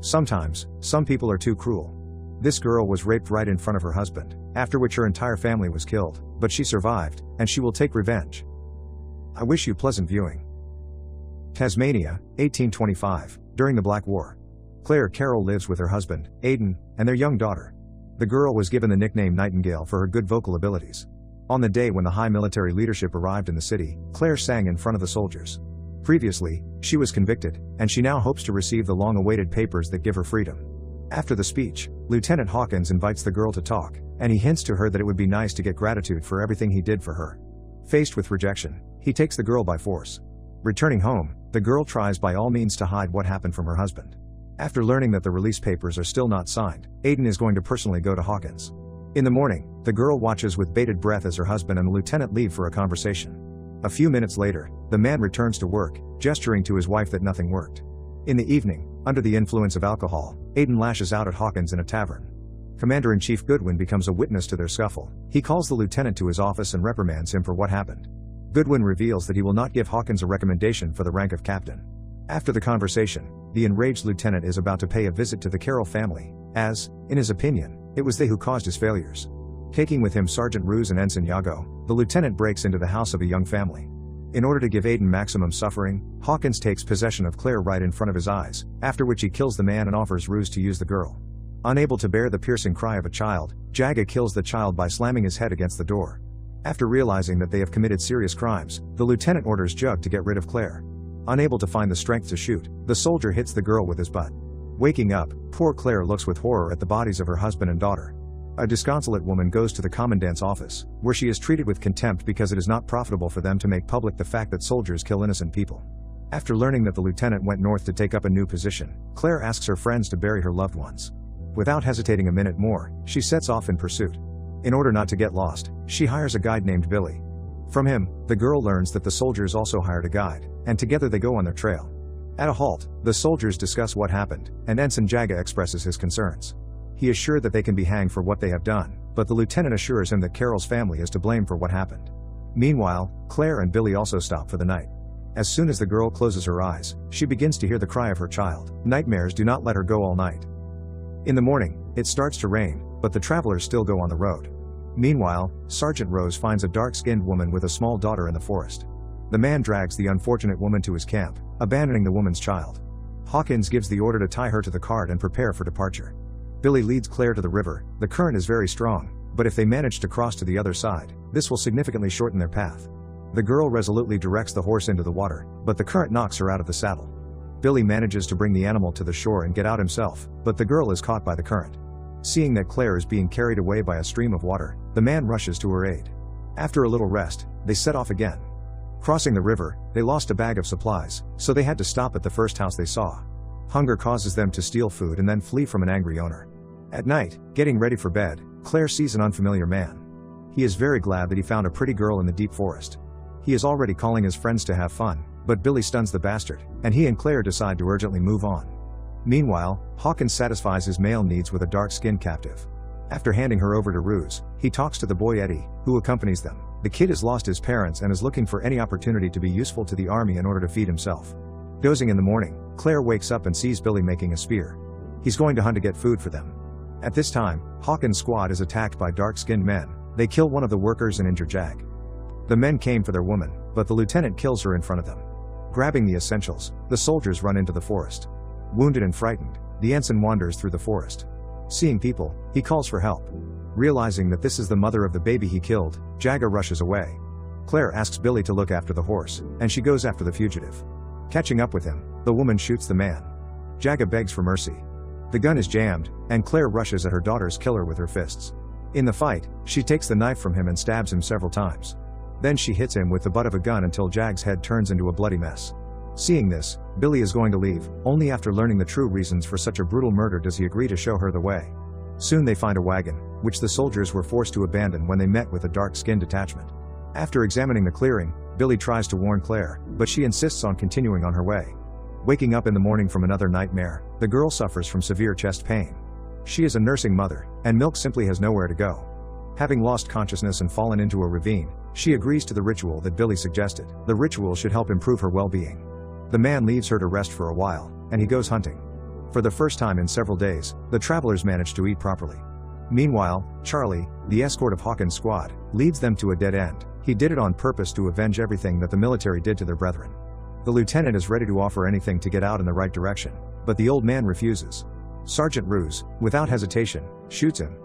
Sometimes, some people are too cruel. This girl was raped right in front of her husband, after which her entire family was killed, but she survived, and she will take revenge. I wish you pleasant viewing. Tasmania, 1825, during the Black War. Claire Carroll lives with her husband, Aidan, and their young daughter. The girl was given the nickname Nightingale for her good vocal abilities. On the day when the high military leadership arrived in the city, Claire sang in front of the soldiers. Previously, she was convicted, and she now hopes to receive the long-awaited papers that give her freedom. After the speech, Lieutenant Hawkins invites the girl to talk, and he hints to her that it would be nice to get gratitude for everything he did for her. Faced with rejection, he takes the girl by force. Returning home, the girl tries by all means to hide what happened from her husband. After learning that the release papers are still not signed, Aidan is going to personally go to Hawkins. In the morning, the girl watches with bated breath as her husband and the lieutenant leave for a conversation. A few minutes later, the man returns to work, gesturing to his wife that nothing worked. In the evening, under the influence of alcohol, Aidan lashes out at Hawkins in a tavern. Commander-in-Chief Goodwin becomes a witness to their scuffle. He calls the lieutenant to his office and reprimands him for what happened. Goodwin reveals that he will not give Hawkins a recommendation for the rank of captain. After the conversation, the enraged lieutenant is about to pay a visit to the Carroll family, as, in his opinion, it was they who caused his failures. Taking with him Sergeant Ruse and Ensign Yago, the lieutenant breaks into the house of a young family. In order to give Aidan maximum suffering, Hawkins takes possession of Claire right in front of his eyes, after which he kills the man and offers Ruse to use the girl. Unable to bear the piercing cry of a child, Jaga kills the child by slamming his head against the door. After realizing that they have committed serious crimes, the lieutenant orders Jug to get rid of Claire. Unable to find the strength to shoot, the soldier hits the girl with his butt. Waking up, poor Claire looks with horror at the bodies of her husband and daughter. A disconsolate woman goes to the commandant's office, where she is treated with contempt because it is not profitable for them to make public the fact that soldiers kill innocent people. After learning that the lieutenant went north to take up a new position, Claire asks her friends to bury her loved ones. Without hesitating a minute more, she sets off in pursuit. In order not to get lost, she hires a guide named Billy. From him, the girl learns that the soldiers also hired a guide, and together they go on their trail. At a halt, the soldiers discuss what happened, and Ensign Jaga expresses his concerns. He is sure that they can be hanged for what they have done, but the lieutenant assures him that Carroll's family is to blame for what happened. Meanwhile, Claire and Billy also stop for the night. As soon as the girl closes her eyes, she begins to hear the cry of her child. Nightmares do not let her go all night. In the morning, it starts to rain, but the travelers still go on the road. Meanwhile, Sergeant Rose finds a dark-skinned woman with a small daughter in the forest. The man drags the unfortunate woman to his camp, abandoning the woman's child. Hawkins gives the order to tie her to the cart and prepare for departure. Billy leads Claire to the river. The current is very strong, but if they manage to cross to the other side, this will significantly shorten their path. The girl resolutely directs the horse into the water, but the current knocks her out of the saddle. Billy manages to bring the animal to the shore and get out himself, but the girl is caught by the current. Seeing that Claire is being carried away by a stream of water, the man rushes to her aid. After a little rest, they set off again. Crossing the river, they lost a bag of supplies, so they had to stop at the first house they saw. Hunger causes them to steal food and then flee from an angry owner. At night, getting ready for bed, Claire sees an unfamiliar man. He is very glad that he found a pretty girl in the deep forest. He is already calling his friends to have fun, but Billy stuns the bastard, and he and Claire decide to urgently move on. Meanwhile, Hawkins satisfies his male needs with a dark-skinned captive. After handing her over to Ruse, he talks to the boy Eddie, who accompanies them. The kid has lost his parents and is looking for any opportunity to be useful to the army in order to feed himself. Dozing in the morning, Claire wakes up and sees Billy making a spear. He's going to hunt to get food for them. At this time, Hawkins' squad is attacked by dark-skinned men. They kill one of the workers and injure Jag. The men came for their woman, but the lieutenant kills her in front of them. Grabbing the essentials, the soldiers run into the forest. Wounded and frightened, the ensign wanders through the forest. Seeing people, he calls for help. Realizing that this is the mother of the baby he killed, Jaga rushes away. Claire asks Billy to look after the horse, and she goes after the fugitive. Catching up with him, the woman shoots the man. Jaga begs for mercy. The gun is jammed, and Claire rushes at her daughter's killer with her fists. In the fight, she takes the knife from him and stabs him several times. Then she hits him with the butt of a gun until Jag's head turns into a bloody mess. Seeing this, Billy is going to leave. Only after learning the true reasons for such a brutal murder does he agree to show her the way. Soon they find a wagon, which the soldiers were forced to abandon when they met with a dark-skinned detachment. After examining the clearing, Billy tries to warn Claire, but she insists on continuing on her way. Waking up in the morning from another nightmare, the girl suffers from severe chest pain. She is a nursing mother, and Milk simply has nowhere to go. Having lost consciousness and fallen into a ravine, she agrees to the ritual that Billy suggested. The ritual should help improve her well-being. The man leaves her to rest for a while, and he goes hunting. For the first time in several days, the travelers managed to eat properly. Meanwhile, Charlie, the escort of Hawkins' squad, leads them to a dead end. He did it on purpose to avenge everything that the military did to their brethren. The lieutenant is ready to offer anything to get out in the right direction, but the old man refuses. Sergeant Ruse, without hesitation, shoots him,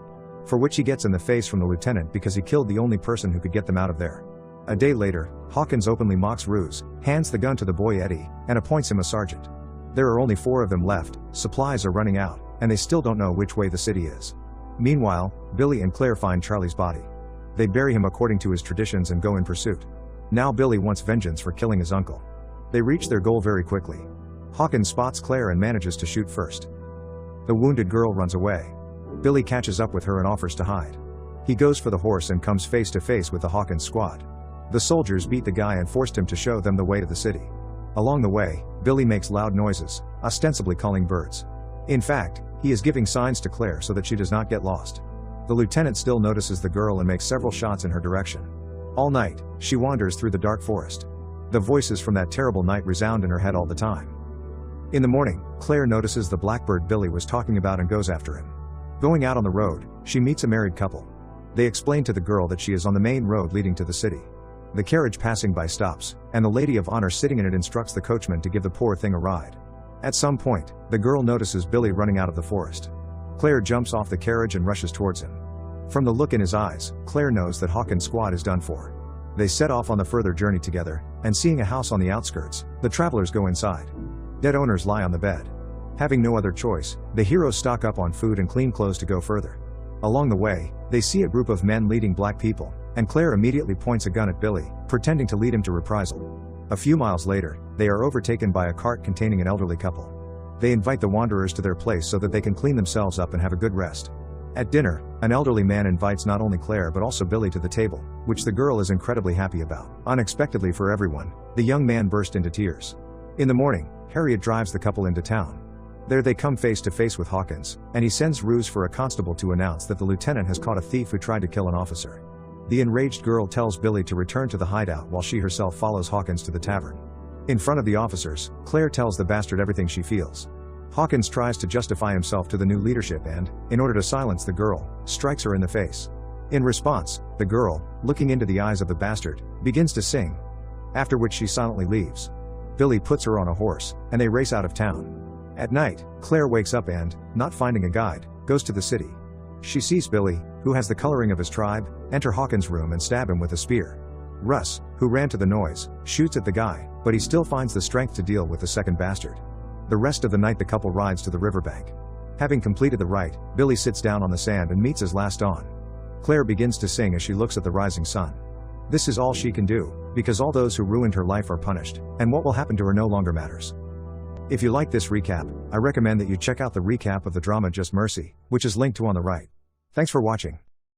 for which he gets in the face from the lieutenant because he killed the only person who could get them out of there. A day later, Hawkins openly mocks Ruse, hands the gun to the boy Eddie, and appoints him a sergeant. There are only 4 of them left, supplies are running out, and they still don't know which way the city is. Meanwhile, Billy and Claire find Charlie's body. They bury him according to his traditions and go in pursuit. Now Billy wants vengeance for killing his uncle. They reach their goal very quickly. Hawkins spots Claire and manages to shoot first. The wounded girl runs away. Billy catches up with her and offers to hide. He goes for the horse and comes face to face with the Hawkins squad. The soldiers beat the guy and forced him to show them the way to the city. Along the way, Billy makes loud noises, ostensibly calling birds. In fact, he is giving signs to Claire so that she does not get lost. The lieutenant still notices the girl and makes several shots in her direction. All night, she wanders through the dark forest. The voices from that terrible night resound in her head all the time. In the morning, Claire notices the blackbird Billy was talking about and goes after him. Going out on the road, she meets a married couple. They explain to the girl that she is on the main road leading to the city. The carriage passing by stops, and the lady of honor sitting in it instructs the coachman to give the poor thing a ride. At some point, the girl notices Billy running out of the forest. Claire jumps off the carriage and rushes towards him. From the look in his eyes, Claire knows that Hawkins' squad is done for. They set off on the further journey together, and seeing a house on the outskirts, the travelers go inside. Dead owners lie on the bed. Having no other choice, the heroes stock up on food and clean clothes to go further. Along the way, they see a group of men leading black people, and Claire immediately points a gun at Billy, pretending to lead him to reprisal. A few miles later, they are overtaken by a cart containing an elderly couple. They invite the wanderers to their place so that they can clean themselves up and have a good rest. At dinner, an elderly man invites not only Claire but also Billy to the table, which the girl is incredibly happy about. Unexpectedly for everyone, the young man burst into tears. In the morning, Harriet drives the couple into town. There they come face to face with Hawkins, and he sends Ruse for a constable to announce that the lieutenant has caught a thief who tried to kill an officer. The enraged girl tells Billy to return to the hideout while she herself follows Hawkins to the tavern. In front of the officers, Claire tells the bastard everything she feels. Hawkins tries to justify himself to the new leadership and, in order to silence the girl, strikes her in the face. In response, the girl, looking into the eyes of the bastard, begins to sing. After which she silently leaves. Billy puts her on a horse, and they race out of town. At night, Claire wakes up and, not finding a guide, goes to the city. She sees Billy, who has the coloring of his tribe, enter Hawkins' room and stab him with a spear. Russ, who ran to the noise, shoots at the guy, but he still finds the strength to deal with the second bastard. The rest of the night the couple rides to the riverbank. Having completed the rite, Billy sits down on the sand and meets his last dawn. Claire begins to sing as she looks at the rising sun. This is all she can do, because all those who ruined her life are punished, and what will happen to her no longer matters. If you like this recap, I recommend that you check out the recap of the drama Just Mercy, which is linked to on the right. Thanks for watching.